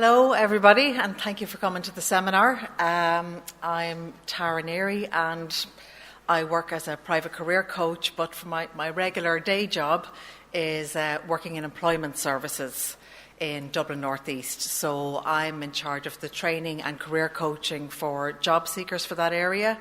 Hello everybody, and thank you for coming to the seminar. I'm Tara Neary and I work as a private career coach, but for my regular day job is working in employment services in Dublin North East. So I'm in charge of the training and career coaching for job seekers for that area.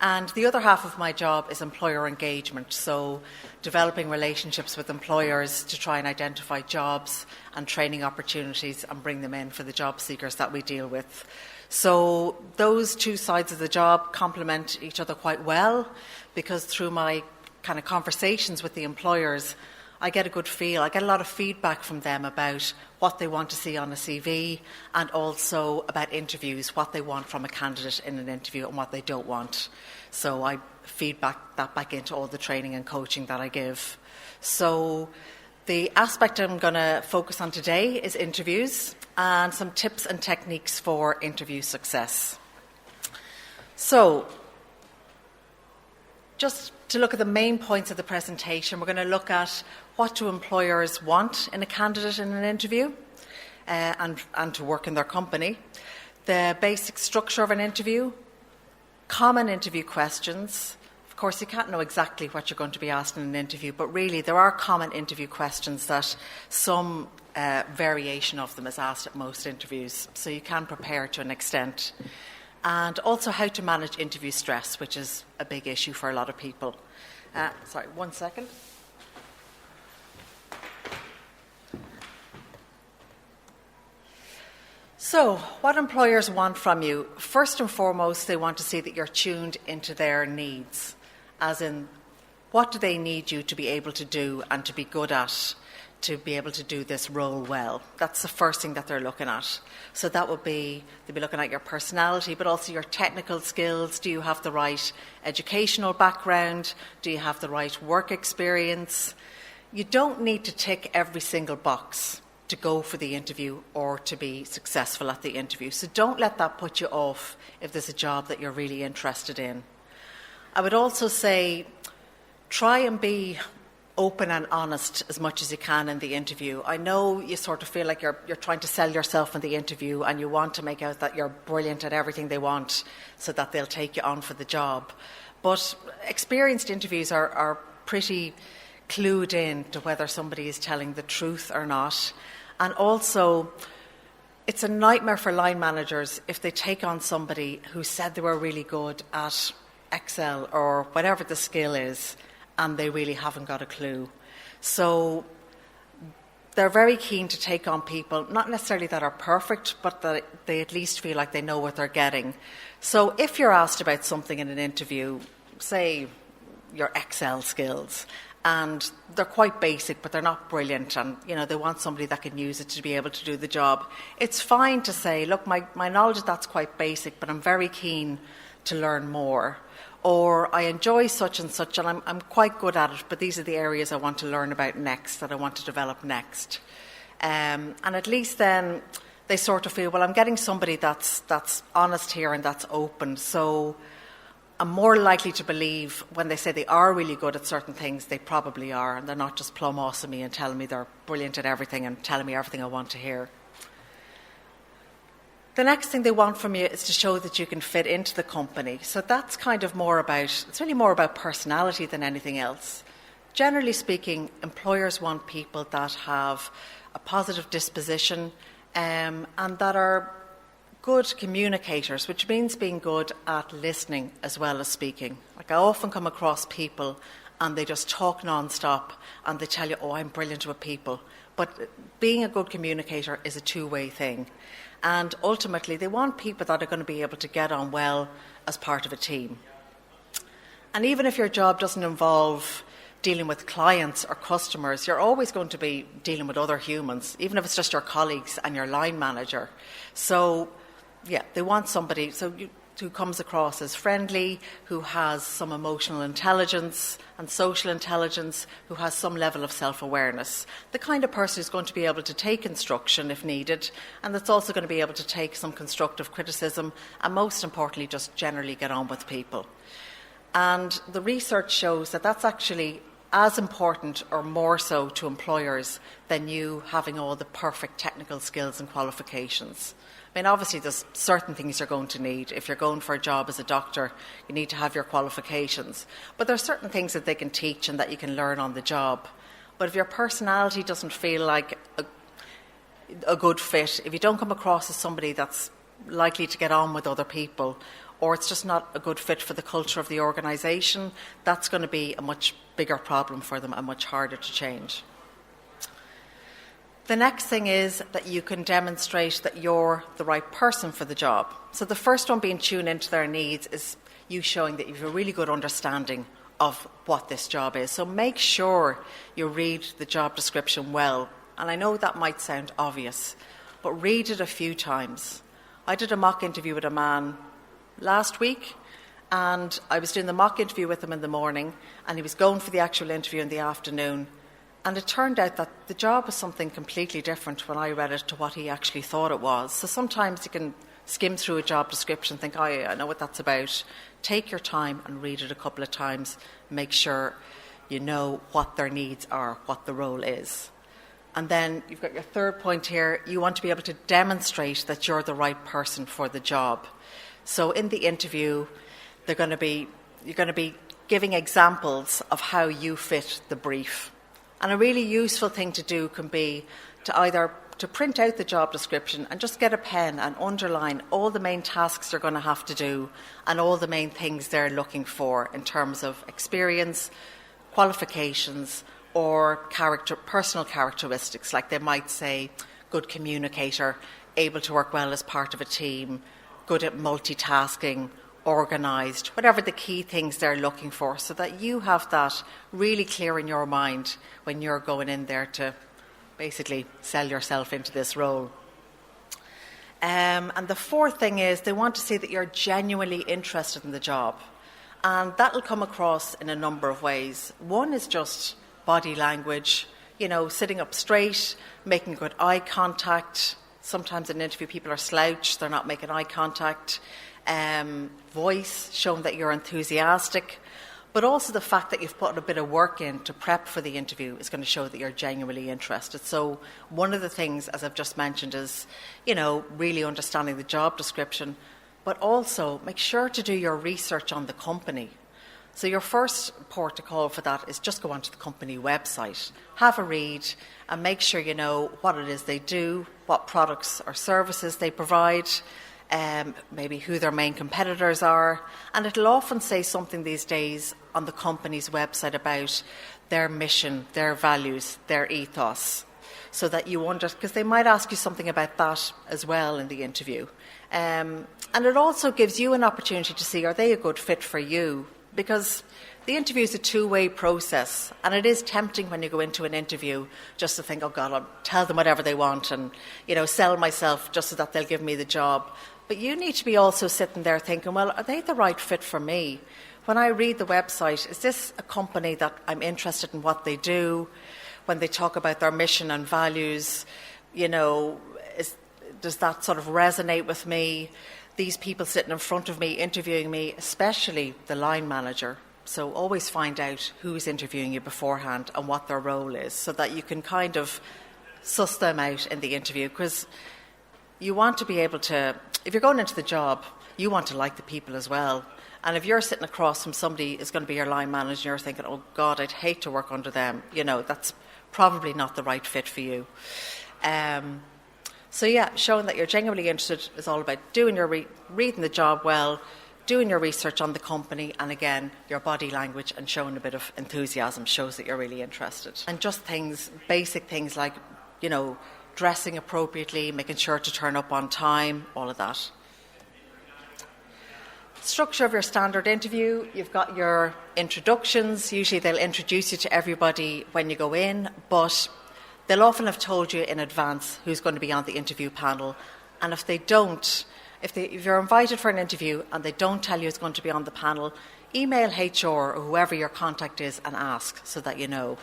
And the other half of my job is employer engagement, so developing relationships with employers to try and identify jobs and training opportunities and bring them in for the job seekers that we deal with. So those two sides of the job complement each other quite well, because through my kind of conversations with the employers, I get a good feel. I get a lot of feedback from them about what they want to see on a CV and also about interviews, what they want from a candidate in an interview and what they don't want. So I feedback that back into all the training and coaching that I give. So the aspect I'm going to focus on today is interviews and some tips and techniques for interview success. So just to look at the main points of the presentation, we're going to look at what do employers want in a candidate in an interview and to work in their company, the basic structure of an interview, common interview questions. Of course, you can't know exactly what you're going to be asked in an interview, but really there are common interview questions that some variation of them is asked at most interviews, so you can prepare to an extent. And also how to manage interview stress, which is a big issue for a lot of people. Sorry, 1 second. So, what employers want from you? First and foremost, they want to see that you're tuned into their needs, as in, what do they need you to be able to do and to be good at, to be able to do this role well. That's the first thing that they're looking at. So that would be, they'll be looking at your personality, but also your technical skills. Do you have the right educational background? Do you have the right work experience? You don't need to tick every single box to go for the interview or to be successful at the interview. So don't let that put you off if there's a job that you're really interested in. I would also say, try and be open and honest as much as you can in the interview. I know you sort of feel like you're trying to sell yourself in the interview and you want to make out that you're brilliant at everything they want so that they'll take you on for the job. But experienced interviews are pretty clued in to whether somebody is telling the truth or not. And also, it's a nightmare for line managers if they take on somebody who said they were really good at Excel or whatever the skill is, and they really haven't got a clue. So they're very keen to take on people, not necessarily that are perfect, but that they at least feel like they know what they're getting. So if you're asked about something in an interview, say your Excel skills, and they're quite basic, but they're not brilliant, and they want somebody that can use it to be able to do the job, it's fine to say, look, my knowledge of that's quite basic, but I'm very keen to learn more. Or I enjoy such and such and I'm quite good at it, but these are the areas I want to learn about next, that I want to develop next. And at least then they sort of feel, well, I'm getting somebody that's honest here and that's open. So I'm more likely to believe when they say they are really good at certain things, they probably are, and they're not just plumb awesome me and telling me they're brilliant at everything and telling me everything I want to hear. The next thing they want from you is to show that you can fit into the company. So that's kind of it's really more about personality than anything else. Generally speaking, employers want people that have a positive disposition and that are good communicators, which means being good at listening as well as speaking. Like I often come across people and they just talk non-stop and they tell you, oh, I'm brilliant with people. But being a good communicator is a two-way thing. And ultimately, they want people that are going to be able to get on well as part of a team. And even if your job doesn't involve dealing with clients or customers, you're always going to be dealing with other humans, even if it's just your colleagues and your line manager. So, yeah, they want somebody who comes across as friendly, who has some emotional intelligence and social intelligence, who has some level of self-awareness. The kind of person who's going to be able to take instruction if needed, and that's also going to be able to take some constructive criticism, and most importantly, just generally get on with people. And the research shows that that's actually as important or more so to employers than you having all the perfect technical skills and qualifications. I mean, obviously there's certain things you're going to need. If you're going for a job as a doctor, you need to have your qualifications. But there are certain things that they can teach and that you can learn on the job. But if your personality doesn't feel like a good fit, if you don't come across as somebody that's likely to get on with other people, or it's just not a good fit for the culture of the organisation, that's going to be a much bigger problem for them and much harder to change. The next thing is that you can demonstrate that you're the right person for the job. So the first one, being tuned into their needs, is you showing that you have a really good understanding of what this job is. So make sure you read the job description well. And I know that might sound obvious, but read it a few times. I did a mock interview with a man last week, and I was doing the mock interview with him in the morning, and he was going for the actual interview in the afternoon. And it turned out that the job was something completely different when I read it to what he actually thought it was. So sometimes you can skim through a job description and think, oh, yeah, I know what that's about. Take your time and read it a couple of times. Make sure you know what their needs are, what the role is. And then you've got your third point here. You want to be able to demonstrate that you're the right person for the job. So in the interview, you're going to be giving examples of how you fit the brief. And a really useful thing to do can be to either to print out the job description and just get a pen and underline all the main tasks you're going to have to do and all the main things they're looking for in terms of experience, qualifications, or personal characteristics. Like they might say, good communicator, able to work well as part of a team, good at multitasking, organised, whatever the key things they're looking for, so that you have that really clear in your mind when you're going in there to basically sell yourself into this role. And the fourth thing is they want to see that you're genuinely interested in the job. And that'll come across in a number of ways. One is just body language, sitting up straight, making good eye contact. Sometimes in an interview people are slouched, they're not making eye contact. Voice, showing that you're enthusiastic, but also the fact that you've put a bit of work in to prep for the interview is going to show that you're genuinely interested. So one of the things, as I've just mentioned, is, really understanding the job description, but also make sure to do your research on the company. So your first port to call for that is just go onto the company website, have a read, and make sure you know what it is they do, what products or services they provide, maybe who their main competitors are. And it'll often say something these days on the company's website about their mission, their values, their ethos, so that you wonder, because they might ask you something about that as well in the interview. And it also gives you an opportunity to see, are they a good fit for you? Because the interview is a two-way process, and it is tempting when you go into an interview just to think, oh God, I'll tell them whatever they want and, sell myself just so that they'll give me the job. But you need to be also sitting there thinking, well, are they the right fit for me? When I read the website, is this a company that I'm interested in what they do? When they talk about their mission and values, does that sort of resonate with me? These people sitting in front of me, interviewing me, especially the line manager. So always find out who's interviewing you beforehand and what their role is, so that you can kind of suss them out in the interview. Because you want to be able to, if you're going into the job, you want to like the people as well. And if you're sitting across from somebody who's going to be your line manager and you're thinking, oh God, I'd hate to work under them, that's probably not the right fit for you. So yeah, showing that you're genuinely interested is all about doing your reading the job well, doing your research on the company, and again, your body language and showing a bit of enthusiasm shows that you're really interested. And just basic things like, dressing appropriately, making sure to turn up on time, all of that. Structure of your standard interview, you've got your introductions. Usually they'll introduce you to everybody when you go in, but they'll often have told you in advance who's going to be on the interview panel. And if they don't, if you're invited for an interview and they don't tell you who's going to be on the panel, email HR or whoever your contact is and ask so that you know.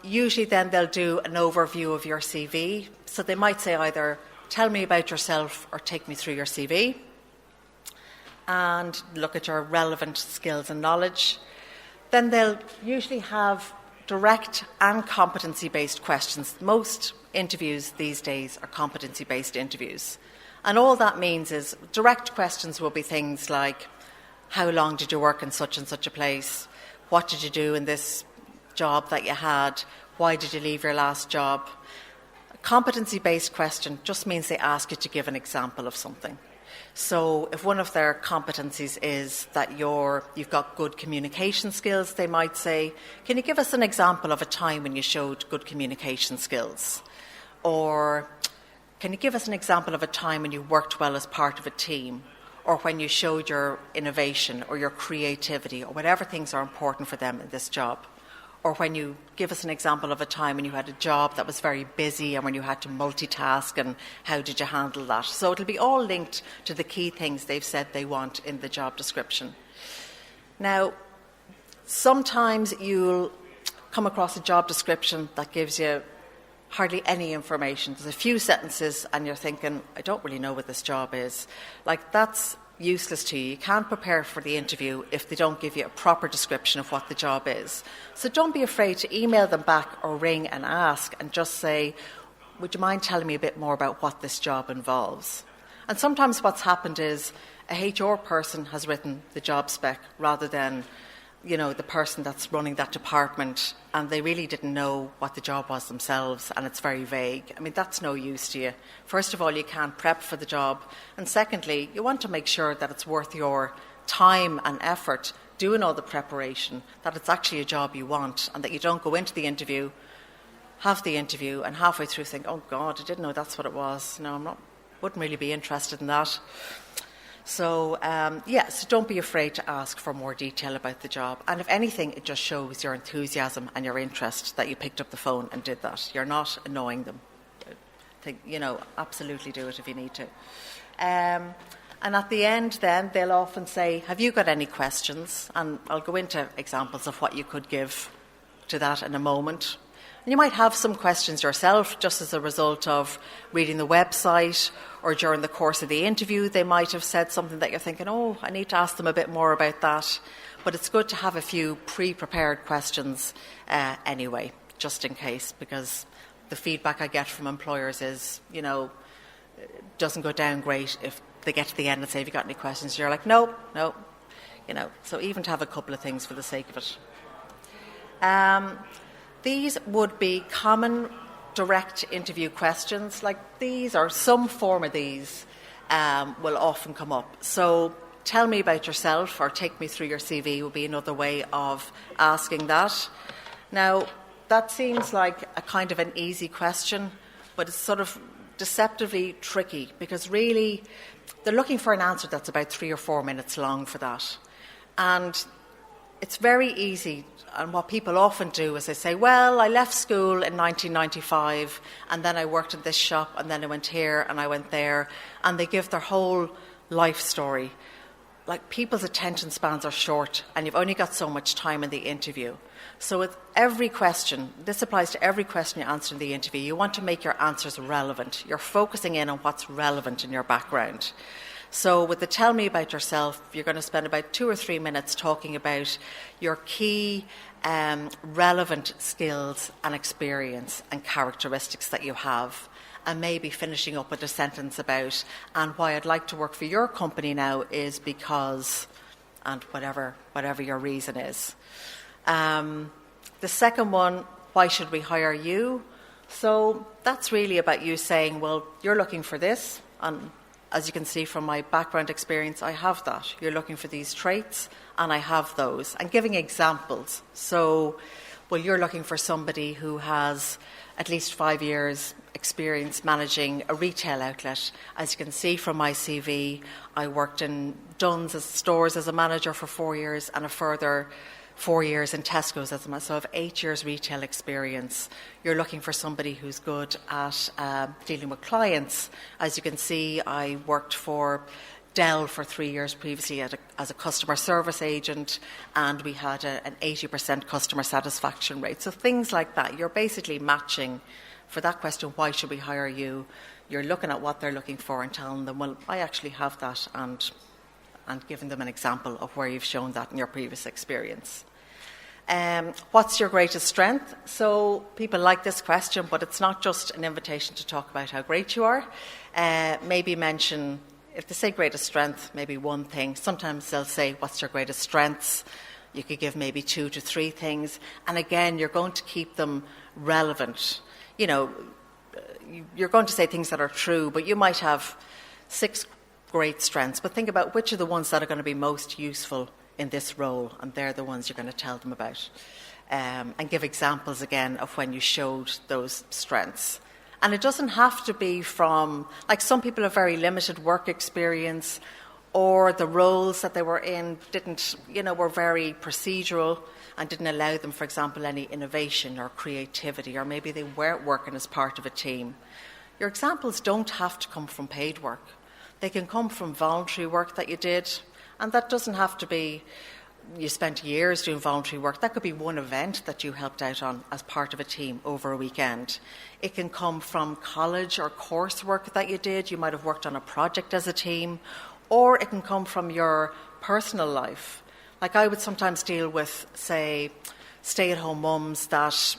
Usually then they'll do an overview of your CV. So they might say either, tell me about yourself or take me through your CV, and look at your relevant skills and knowledge. Then they'll usually have direct and competency-based questions. Most interviews these days are competency-based interviews. And all that means is direct questions will be things like, how long did you work in such and such a place? What did you do in this job that you had? Why did you leave your last job? A competency-based question just means they ask you to give an example of something. So if one of their competencies is that you've got good communication skills, they might say, can you give us an example of a time when you showed good communication skills? Or can you give us an example of a time when you worked well as part of a team? Or when you showed your innovation or your creativity or whatever things are important for them in this job? Or when you give us an example of a time when you had a job that was very busy and when you had to multitask, and how did you handle that? So it'll be all linked to the key things they've said they want in the job description. Now, sometimes you'll come across a job description that gives you hardly any information. There's a few sentences and you're thinking, I don't really know what this job is. Like, that's useless to you. You can't prepare for the interview if they don't give you a proper description of what the job is. So don't be afraid to email them back or ring and ask and just say, would you mind telling me a bit more about what this job involves? And sometimes what's happened is a HR person has written the job spec rather than the person that's running that department, and they really didn't know what the job was themselves, and it's very vague. I mean, that's no use to you. First of all, you can't prep for the job, and secondly, you want to make sure that it's worth your time and effort doing all the preparation, that it's actually a job you want, and that you don't go into the interview, have the interview, and halfway through think, oh God, I didn't know that's what it was. No, wouldn't really be interested in that. So, so don't be afraid to ask for more detail about the job. And if anything, it just shows your enthusiasm and your interest that you picked up the phone and did that. You're not annoying them. Absolutely do it if you need to. And at the end then, they'll often say, have you got any questions? And I'll go into examples of what you could give to that in a moment. And you might have some questions yourself just as a result of reading the website, or during the course of the interview they might have said something that you're thinking, oh, I need to ask them a bit more about that. But it's good to have a few pre-prepared questions anyway, just in case, because the feedback I get from employers is, it doesn't go down great if they get to the end and say, have you got any questions? You're like, no. So even to have a couple of things for the sake of it. These would be common direct interview questions. Like these, or some form of these, will often come up. So tell me about yourself, or take me through your CV would be another way of asking that. Now, that seems like a kind of an easy question, but it's sort of deceptively tricky, because really they're looking for an answer that's about 3 or 4 minutes long for that. And it's very easy, and what people often do is they say, well, I left school in 1995 and then I worked in this shop and then I went here and I went there, and they give their whole life story. Like, people's attention spans are short and you've only got so much time in the interview. So with every question, this applies to every question you answer in the interview, you want to make your answers relevant. You're focusing in on what's relevant in your background. So with the tell me about yourself, you're going to spend about 2 or 3 minutes talking about your key relevant skills and experience and characteristics that you have, and maybe finishing up with a sentence about, and why I'd like to work for your company now is because, and whatever your reason is. The second one, why should we hire you? So that's really about you saying, well, you're looking for this, and as you can see from my background experience, I have that. You're looking for these traits, and I have those. And giving examples. So, well, you're looking for somebody who has at least 5 years experience managing a retail outlet. As you can see from my CV, I worked in Dunn's stores as a manager for 4 years, and a further 4 years in Tesco's as a manager. So I have 8 years retail experience. You're looking for somebody who's good at dealing with clients. As you can see, I worked for Dell for 3 years previously as a customer service agent, and we had an 80% customer satisfaction rate. So things like that. You're basically matching for that question, why should we hire you? You're looking at what they're looking for and telling them, well, I actually have that, and giving them an example of where you've shown that in your previous experience. What's your greatest strength? So people like this question, but it's not just an invitation to talk about how great you are. Maybe mention, if they say greatest strength, maybe one thing. Sometimes they'll say, what's your greatest strengths? You could give maybe 2 to 3 things. And again, you're going to keep them relevant. You know, you're going to say things that are true, but you might have 6 great strengths. But think about which are the ones that are going to be most useful in this role, and they're the ones you're going to tell them about. And give examples again of when you showed those strengths. And it doesn't have to be from, like some people have very limited work experience, or the roles that they were in were very procedural and didn't allow them, for example, any innovation or creativity, or maybe they weren't working as part of a team. Your examples don't have to come from paid work. They can come from voluntary work that you did, and that doesn't have to be you spent years doing voluntary work. That could be one event that you helped out on as part of a team over a weekend. It can come from college or coursework that you did. You might have worked on a project as a team, or it can come from your personal life. Like I would sometimes deal with, say, stay-at-home mums that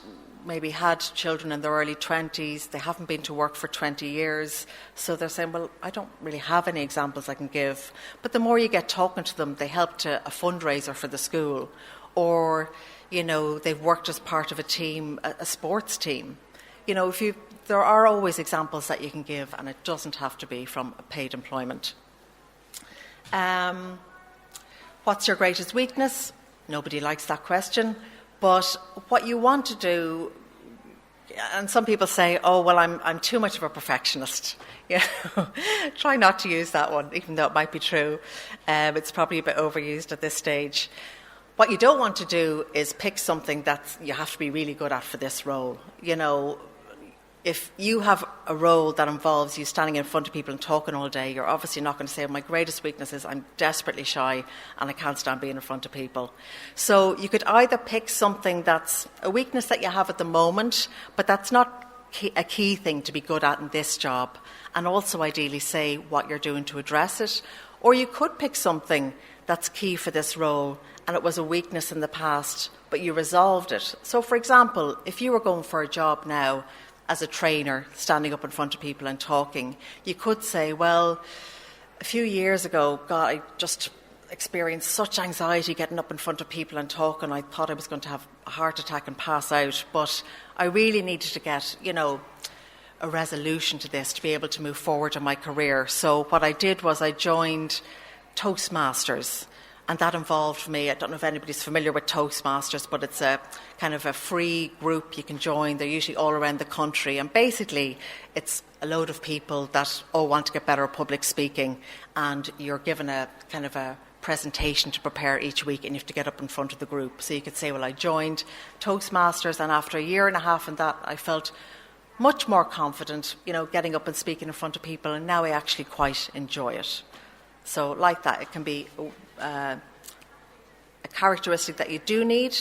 maybe had children in their early 20s, they haven't been to work for 20 years, so they're saying, well, I don't really have any examples I can give. But the more you get talking to them, they help to a fundraiser for the school, or, they've worked as part of a team, a sports team. There are always examples that you can give, and it doesn't have to be from paid employment. What's your greatest weakness? Nobody likes that question. But what you want to do, and some people say, oh, well, I'm too much of a perfectionist. Try not to use that one, even though it might be true. It's probably a bit overused at this stage. What you don't want to do is pick something that you have to be really good at for this role. If you have a role that involves you standing in front of people and talking all day, you're obviously not going to say, my greatest weakness is I'm desperately shy and I can't stand being in front of people. So you could either pick something that's a weakness that you have at the moment, but that's not a key thing to be good at in this job, and also ideally say what you're doing to address it. Or you could pick something that's key for this role and it was a weakness in the past, but you resolved it. So, for example, if you were going for a job now as a trainer, standing up in front of people and talking, you could say, well, a few years ago, God, I just experienced such anxiety getting up in front of people and talking. I thought I was going to have a heart attack and pass out, but I really needed to get, a resolution to this to be able to move forward in my career. So what I did was I joined Toastmasters, and that involved me. I don't know if anybody's familiar with Toastmasters, but it's a kind of a free group you can join. They're usually all around the country. And basically, it's a load of people that all want to get better at public speaking. And you're given a kind of a presentation to prepare each week, and you have to get up in front of the group. So you could say, well, I joined Toastmasters, and after a year and a half in that, I felt much more confident, getting up and speaking in front of people. And now I actually quite enjoy it. So like that, it can be a characteristic that you do need,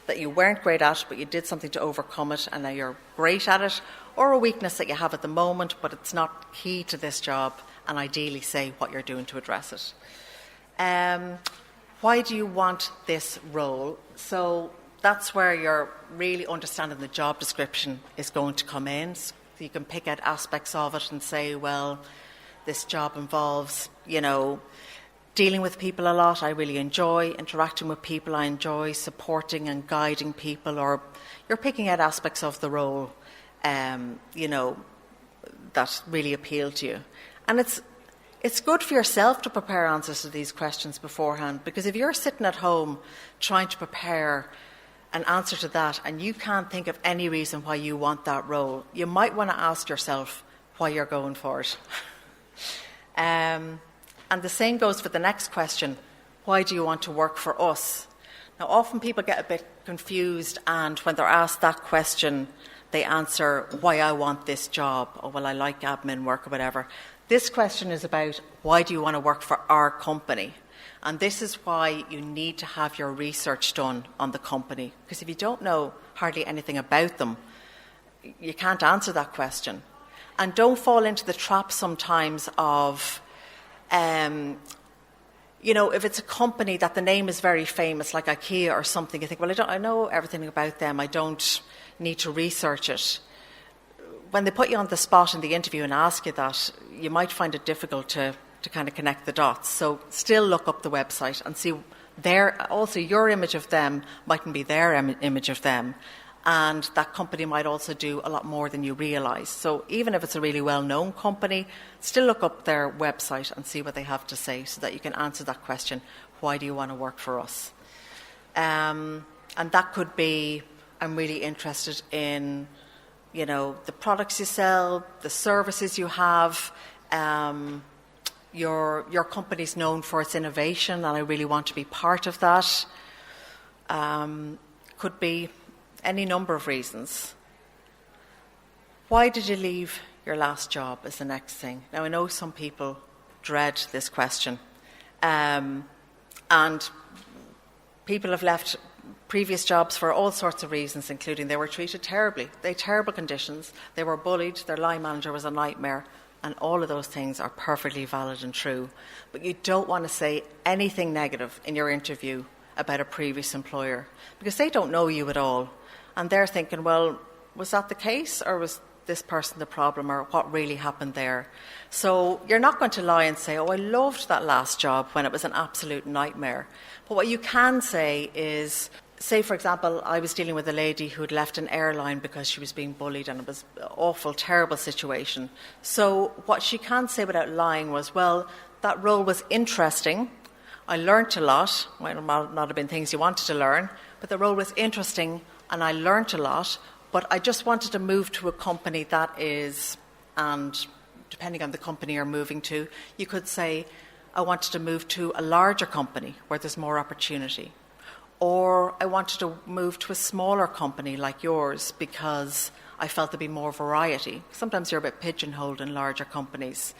that you weren't great at, but you did something to overcome it and now you're great at it, or a weakness that you have at the moment, but it's not key to this job, and ideally say what you're doing to address it. Why do you want this role? So that's where you're really understanding the job description is going to come in. So you can pick out aspects of it and say, well, this job involves, dealing with people a lot. I really enjoy interacting with people. I enjoy supporting and guiding people. Or you're picking out aspects of the role, that really appeal to you. And it's good for yourself to prepare answers to these questions beforehand, because if you're sitting at home trying to prepare an answer to that and you can't think of any reason why you want that role, you might want to ask yourself why you're going for it. And the same goes for the next question, why do you want to work for us? Now, often people get a bit confused, and when they're asked that question, they answer, why I want this job, or well, I like admin work or whatever. This question is about, why do you want to work for our company? And this is why you need to have your research done on the company, because if you don't know hardly anything about them, you can't answer that question. And don't fall into the trap sometimes of, if it's a company that the name is very famous, like IKEA or something, you think, well, I know everything about them. I don't need to research it. When they put you on the spot in the interview and ask you that, you might find it difficult to kind of connect the dots. So still look up the website and see also your image of them mightn't be their image of them. And that company might also do a lot more than you realise. So even if it's a really well-known company, still look up their website and see what they have to say so that you can answer that question, why do you want to work for us? And that could be, I'm really interested in, the products you sell, the services you have, your company's known for its innovation and I really want to be part of that. Could be any number of reasons. Why did you leave your last job is the next thing. Now, I know some people dread this question. And people have left previous jobs for all sorts of reasons, including they were treated terribly. They had terrible conditions. They were bullied. Their line manager was a nightmare. And all of those things are perfectly valid and true. But you don't want to say anything negative in your interview about a previous employer because they don't know you at all. And they're thinking, well, was that the case or was this person the problem or what really happened there? So you're not going to lie and say, oh, I loved that last job when it was an absolute nightmare. But what you can say is, say, for example, I was dealing with a lady who had left an airline because she was being bullied and it was an awful, terrible situation. So what she can say without lying was, well, that role was interesting. I learnt a lot. Might not have been things you wanted to learn, but the role was interesting and I learnt a lot. But I just wanted to move to a company that is, and depending on the company you're moving to, you could say, I wanted to move to a larger company where there's more opportunity. Or I wanted to move to a smaller company like yours because I felt there'd be more variety. Sometimes you're a bit pigeonholed in larger companies.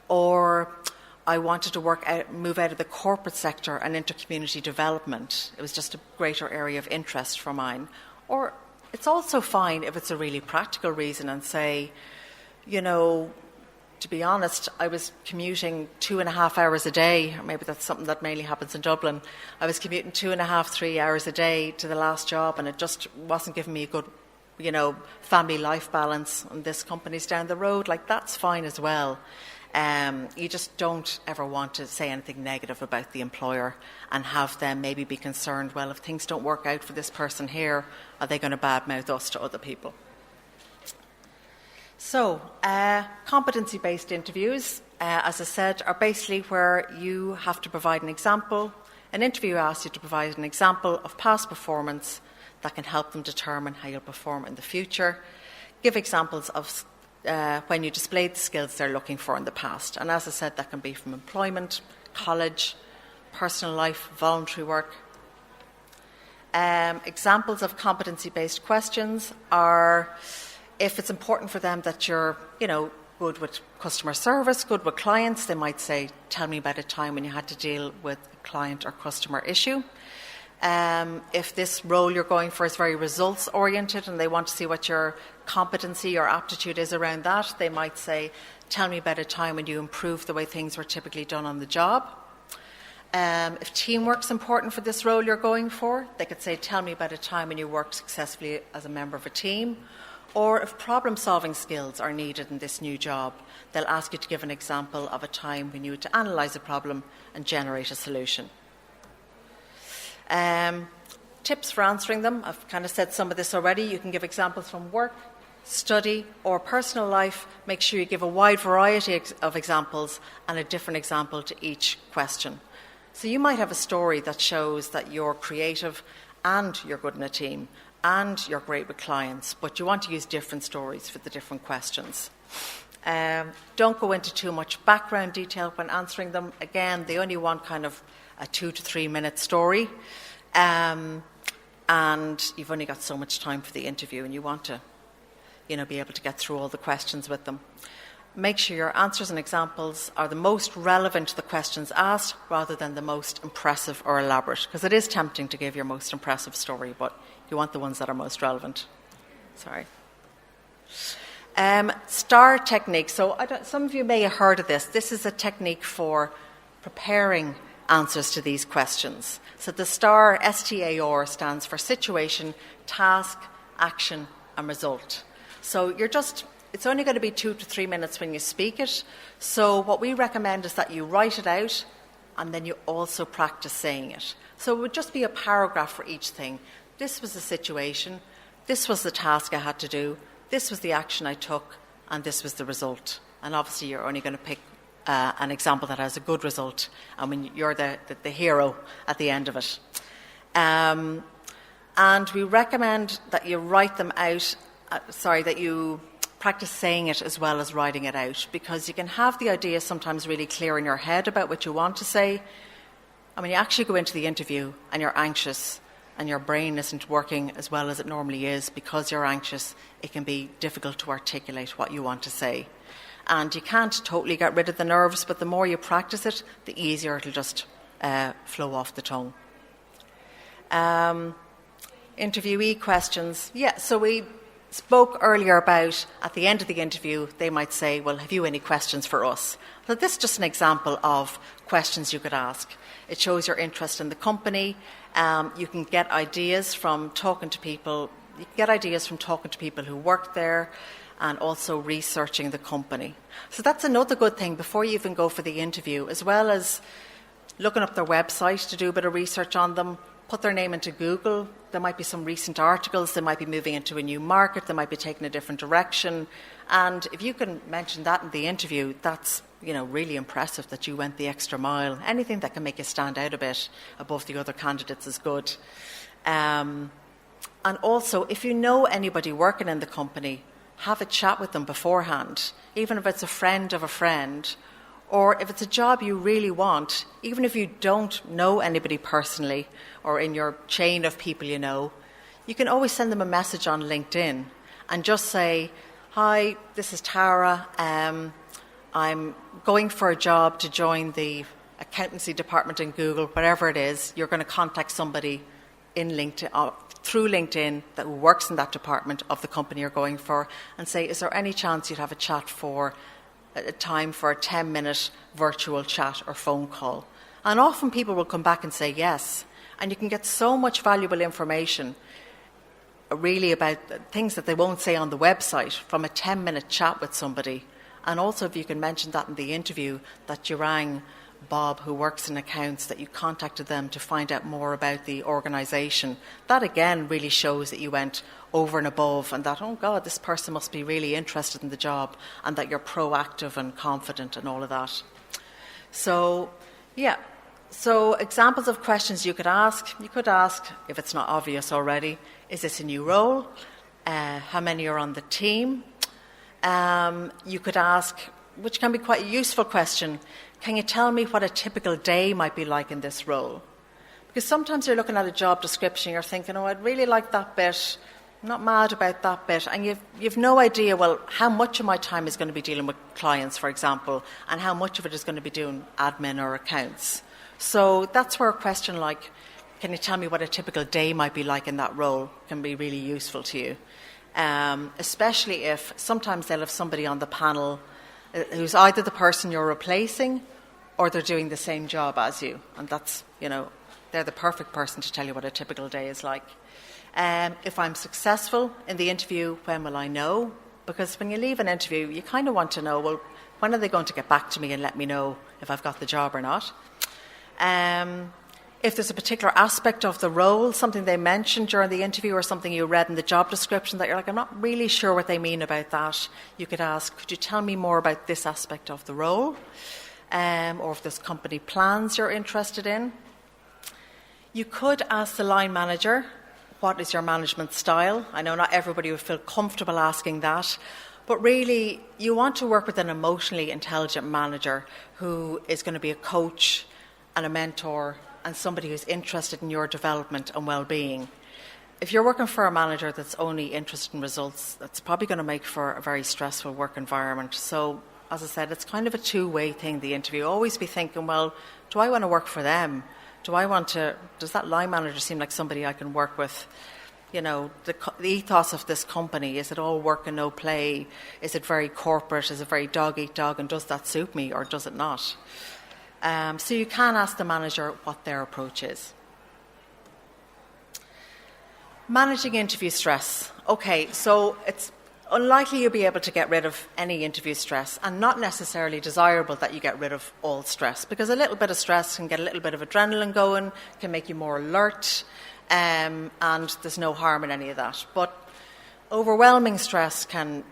Or I wanted to move out of the corporate sector and into community development. It was just a greater area of interest for mine. Or it's also fine if it's a really practical reason and say, to be honest, I was commuting 2.5 hours a day. Or maybe that's something that mainly happens in Dublin. I was commuting 2.5, 3 hours a day to the last job, and it just wasn't giving me a good, family life balance. And this company's down the road. That's fine as well. You just don't ever want to say anything negative about the employer and have them maybe be concerned, well, if things don't work out for this person here, are they going to badmouth us to other people? So, competency-based interviews, as I said, are basically where you have to provide an example. An interview asks you to provide an example of past performance that can help them determine how you'll perform in the future. Give examples of when you displayed the skills they're looking for in the past. And as I said, that can be from employment, college, personal life, voluntary work. Examples of competency-based questions are if it's important for them that you're, good with customer service, good with clients, they might say, tell me about a time when you had to deal with a client or customer issue. If this role you're going for is very results-oriented and they want to see what your competency or aptitude is around that, they might say, tell me about a time when you improved the way things were typically done on the job. If teamwork's important for this role you're going for, they could say, tell me about a time when you worked successfully as a member of a team. Or if problem-solving skills are needed in this new job, they'll ask you to give an example of a time when you had to analyse a problem and generate a solution. Tips for answering them. I've kind of said some of this already. You can give examples from work, study, or personal life. Make sure you give a wide variety of examples and a different example to each question. So you might have a story that shows that you're creative and you're good in a team and you're great with clients, but you want to use different stories for the different questions. Don't go into too much background detail when answering them. Again, they only want kind of a 2 to 3 minute story, and you've only got so much time for the interview, and you want to, be able to get through all the questions with them. Make sure your answers and examples are the most relevant to the questions asked rather than the most impressive or elaborate, because it is tempting to give your most impressive story, but you want the ones that are most relevant. Sorry. STAR technique. So some of you may have heard of this. This is a technique for preparing answers to these questions. So the STAR, STAR, stands for situation, task, action, and result. So it's only going to be 2 to 3 minutes when you speak it. So what we recommend is that you write it out and then you also practice saying it. So it would just be a paragraph for each thing. This was the situation, this was the task I had to do, this was the action I took, and this was the result. And obviously you're only going to pick an example that has a good result. I mean, you're the hero at the end of it. And we recommend that you write them out, that you practice saying it as well as writing it out, because you can have the idea sometimes really clear in your head about what you want to say. And when you actually go into the interview and you're anxious and your brain isn't working as well as it normally is because you're anxious, it can be difficult to articulate what you want to say. And you can't totally get rid of the nerves, but the more you practice it, the easier it'll just flow off the tongue. Interviewee questions. Yeah, so we spoke earlier about at the end of the interview, they might say, well, have you any questions for us? So this is just an example of questions you could ask. It shows your interest in the company. You can get ideas from talking to people. You can get ideas from talking to people who work there and also researching the company. So that's another good thing before you even go for the interview, as well as looking up their website to do a bit of research on them. Put their name into Google. There might be some recent articles. They might be moving into a new market. They might be taking a different direction. And if you can mention that in the interview, that's really impressive that you went the extra mile. Anything that can make you stand out a bit above the other candidates is good. And also, if you know anybody working in the company, have a chat with them beforehand, even if it's a friend of a friend. Or if it's a job you really want, even if you don't know anybody personally or in your chain of people you know, you can always send them a message on LinkedIn and just say, hi, this is Tara. I'm going for a job to join the accountancy department in Google, whatever it is. You're going to contact somebody in LinkedIn, through LinkedIn that works in that department of the company you're going for, and say, is there any chance you'd have a chat for a time for a 10-minute virtual chat or phone call? And often people will come back and say yes. And you can get so much valuable information really about things that they won't say on the website from a 10-minute chat with somebody. And also if you can mention that in the interview, that you rang Bob, who works in accounts, that you contacted them to find out more about the organisation. That again really shows that you went over and above and that, oh God, this person must be really interested in the job, and that you're proactive and confident and all of that. So, yeah. So examples of questions you could ask. You could ask, if it's not obvious already, is this a new role? How many are on the team? You could ask, which can be quite a useful question, can you tell me what a typical day might be like in this role? Because sometimes you're looking at a job description, you're thinking, oh, I'd really like that bit, I'm not mad about that bit, and you've no idea, well, how much of my time is going to be dealing with clients, for example, and how much of it is going to be doing admin or accounts. So that's where a question like, can you tell me what a typical day might be like in that role, can be really useful to you. Especially if sometimes they'll have somebody on the panel who's either the person you're replacing or they're doing the same job as you. And that's, they're the perfect person to tell you what a typical day is like. If I'm successful in the interview, when will I know? Because when you leave an interview, you kind of want to know, well, when are they going to get back to me and let me know if I've got the job or not? If there's a particular aspect of the role, something they mentioned during the interview or something you read in the job description that you're like, I'm not really sure what they mean about that, you could ask, could you tell me more about this aspect of the role? Or if there's company plans you're interested in. You could ask the line manager, what is your management style? I know not everybody would feel comfortable asking that, but really you want to work with an emotionally intelligent manager who is going to be a coach and a mentor and somebody who's interested in your development and well-being. If you're working for a manager that's only interested in results, that's probably going to make for a very stressful work environment. So, as I said, it's kind of a two-way thing, the interview. Always be thinking, well, do I want to work for them? Does that line manager seem like somebody I can work with? The ethos of this company, is it all work and no play? Is it very corporate? Is it very dog eat dog? And does that suit me or does it not? So you can ask the manager what their approach is. Managing interview stress. Okay, so it's unlikely you'll be able to get rid of any interview stress, and not necessarily desirable that you get rid of all stress, because a little bit of stress can get a little bit of adrenaline going, can make you more alert, and there's no harm in any of that. But overwhelming stress can,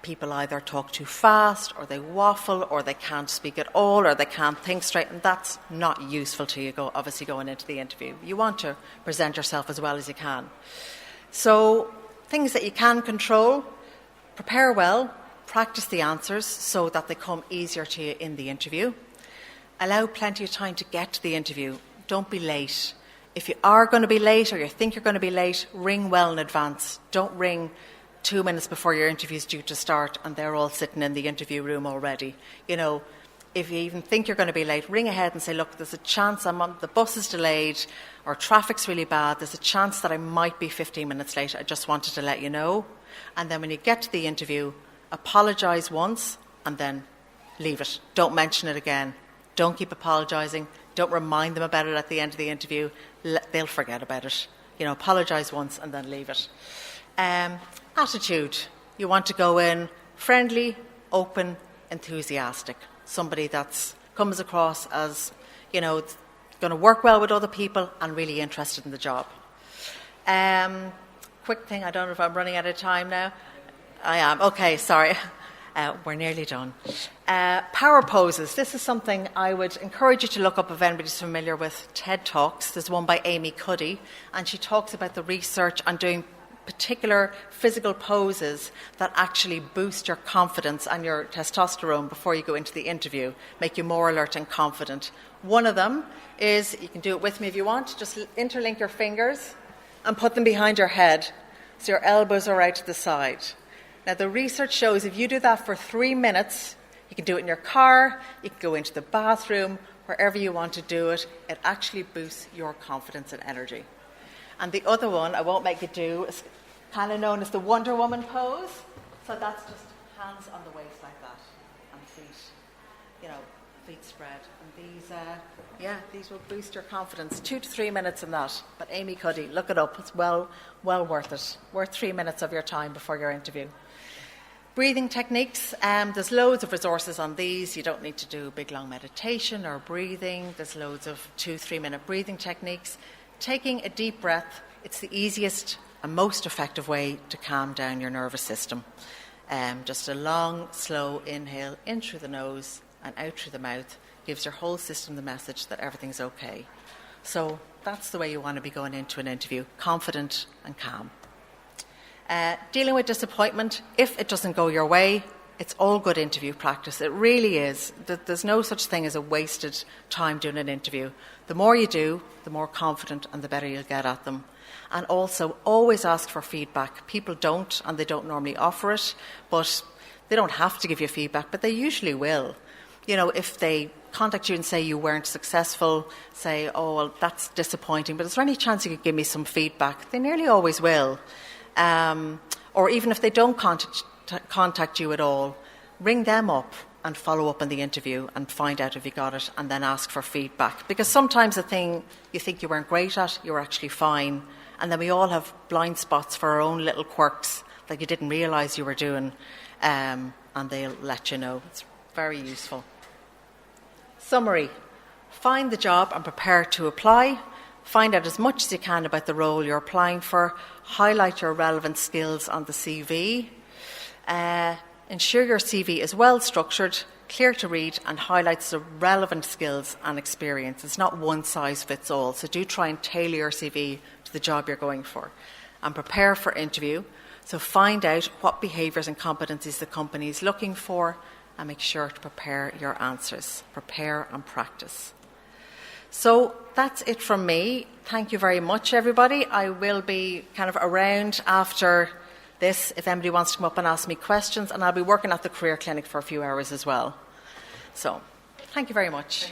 people either talk too fast, or they waffle, or they can't speak at all, or they can't think straight, and that's not useful to you, obviously, going into the interview. You want to present yourself as well as you can. So things that you can control: prepare well, practice the answers so that they come easier to you in the interview. Allow plenty of time to get to the interview. Don't be late. If you are going to be late, or you think you're going to be late, ring well in advance. Don't ring 2 minutes before your interview is due to start and they're all sitting in the interview room already. If you even think you're going to be late, ring ahead and say, look, there's a chance the bus is delayed, or traffic's really bad. There's a chance that I might be 15 minutes late. I just wanted to let you know. And then when you get to the interview, apologise once and then leave it. Don't mention it again. Don't keep apologising. Don't remind them about it at the end of the interview. They'll forget about it. Apologise once and then leave it. Attitude. You want to go in friendly, open, enthusiastic. Somebody that comes across as, going to work well with other people and really interested in the job. Quick thing, I don't know if I'm running out of time now. I am. Okay, sorry. We're nearly done. Power poses. This is something I would encourage you to look up if anybody's familiar with TED Talks. There's one by Amy Cuddy, and she talks about the research on doing particular physical poses that actually boost your confidence and your testosterone before you go into the interview, make you more alert and confident. One of them is, you can do it with me if you want, just interlink your fingers and put them behind your head so your elbows are out to the side. Now, the research shows if you do that for 3 minutes, you can do it in your car, you can go into the bathroom, wherever you want to do it, it actually boosts your confidence and energy. And the other one, I won't make you do, is kind of known as the Wonder Woman pose. So that's just hands on the waist like that, and feet spread. And these will boost your confidence. 2 to 3 minutes in that. But Amy Cuddy, look it up. It's well worth it. Worth 3 minutes of your time before your interview. Breathing techniques. There's loads of resources on these. You don't need to do a big long meditation or breathing. There's loads of 2-3 minute breathing techniques. Taking a deep breath, it's the easiest and most effective way to calm down your nervous system. Just a long, slow inhale in through the nose and out through the mouth gives your whole system the message that everything's okay. So that's the way you want to be going into an interview, confident and calm. Dealing with disappointment, if it doesn't go your way, it's all good interview practice. It really is. There's no such thing as a wasted time doing an interview. The more you do, the more confident and the better you'll get at them. And also, always ask for feedback. People don't, and they don't normally offer it, but they don't have to give you feedback, but they usually will. If they contact you and say you weren't successful, say, oh, well, that's disappointing, but is there any chance you could give me some feedback? They nearly always will. Or even if they don't contact you at all, ring them up and follow up on the interview and find out if you got it, and then ask for feedback. Because sometimes the thing you think you weren't great at, you were actually fine. And then we all have blind spots for our own little quirks that you didn't realise you were doing, and they'll let you know. It's very useful. Summary. Find the job and prepare to apply. Find out as much as you can about the role you're applying for. Highlight your relevant skills on the CV. Ensure your CV is well structured, clear to read, and highlights the relevant skills and experience. It's not one size fits all, so do try and tailor your CV to the job you're going for. And prepare for interview. So find out what behaviours and competencies the company is looking for, and make sure to prepare your answers. Prepare and practice. So that's it from me. Thank you very much, everybody. I will be kind of around after this if anybody wants to come up and ask me questions, and I'll be working at the Career Clinic for a few hours as well. So, thank you very much.